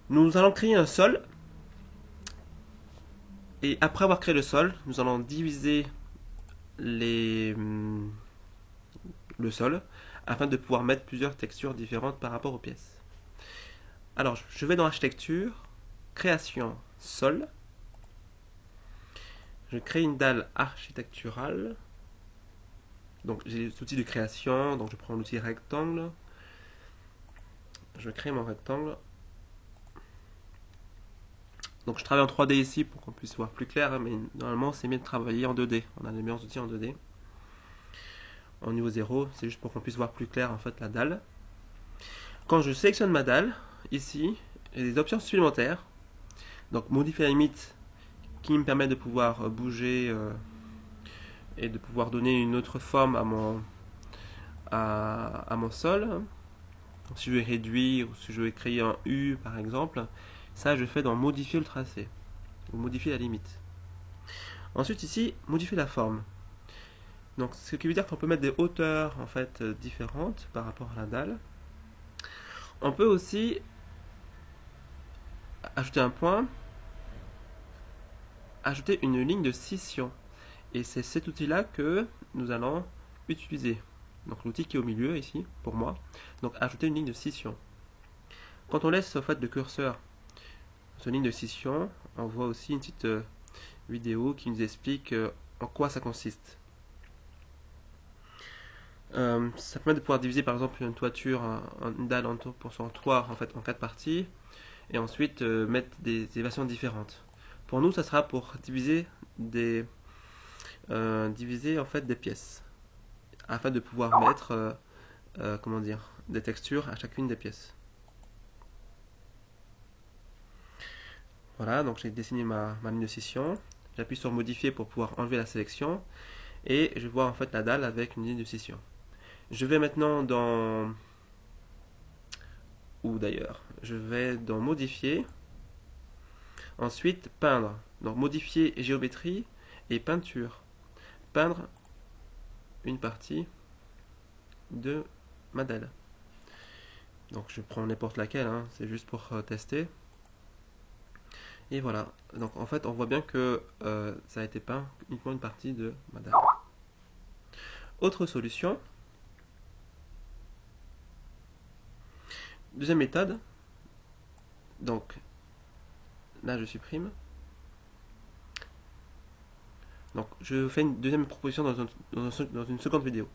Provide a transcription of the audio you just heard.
Nous allons créer un sol et après avoir créé le sol, nous allons diviser les, le sol afin de pouvoir mettre plusieurs textures différentes par rapport aux pièces. Alors, je vais dans architecture, création, sol. Je crée une dalle architecturale. Donc, j'ai les outils de création. Donc, je prends l'outil rectangle. Je crée mon rectangle. Donc, je travaille en 3D ici pour qu'on puisse voir plus clair. Mais normalement, c'est mieux de travailler en 2D. On a les meilleurs outils en 2D. En niveau 0, c'est juste pour qu'on puisse voir plus clair en fait la dalle. Quand je sélectionne ma dalle, ici, j'ai des options supplémentaires. Donc, modifier la limite qui me permet de pouvoir bouger et de pouvoir donner une autre forme à mon sol. Donc, si je veux réduire ou si je veux créer un U par exemple, ça je fais dans modifier le tracé ou modifier la limite. Ensuite ici, modifier la forme. Donc ce qui veut dire qu'on peut mettre des hauteurs en fait différentes par rapport à la dalle. On peut aussi ajouter un point, ajouter une ligne de scission. Et c'est cet outil-là que nous allons utiliser. Donc l'outil qui est au milieu ici, pour moi. Donc ajouter une ligne de scission. Quand on laisse en fait le curseur sur une ligne de scission, on voit aussi une petite vidéo qui nous explique en quoi ça consiste. Ça permet de pouvoir diviser par exemple une toiture, une dalle pour son toit en fait en 4 parties et ensuite mettre des élévations différentes. Pour nous, ça sera pour diviser en fait des pièces afin de pouvoir mettre comment dire des textures à chacune des pièces. Voilà, donc j'ai dessiné ma ligne de scission. J'appuie sur modifier pour pouvoir enlever la sélection et je vois en fait la dalle avec une ligne de scission. Je vais maintenant dans je vais dans modifier, ensuite peindre. Donc modifier géométrie et peinture. Peindre une partie de ma dalle. Donc je prends n'importe laquelle, hein, c'est juste pour tester. Et voilà. Donc en fait on voit bien que ça a été peint uniquement une partie de ma dalle. Autre solution. Deuxième méthode. Donc là je supprime. Donc je fais une deuxième proposition dans une seconde vidéo.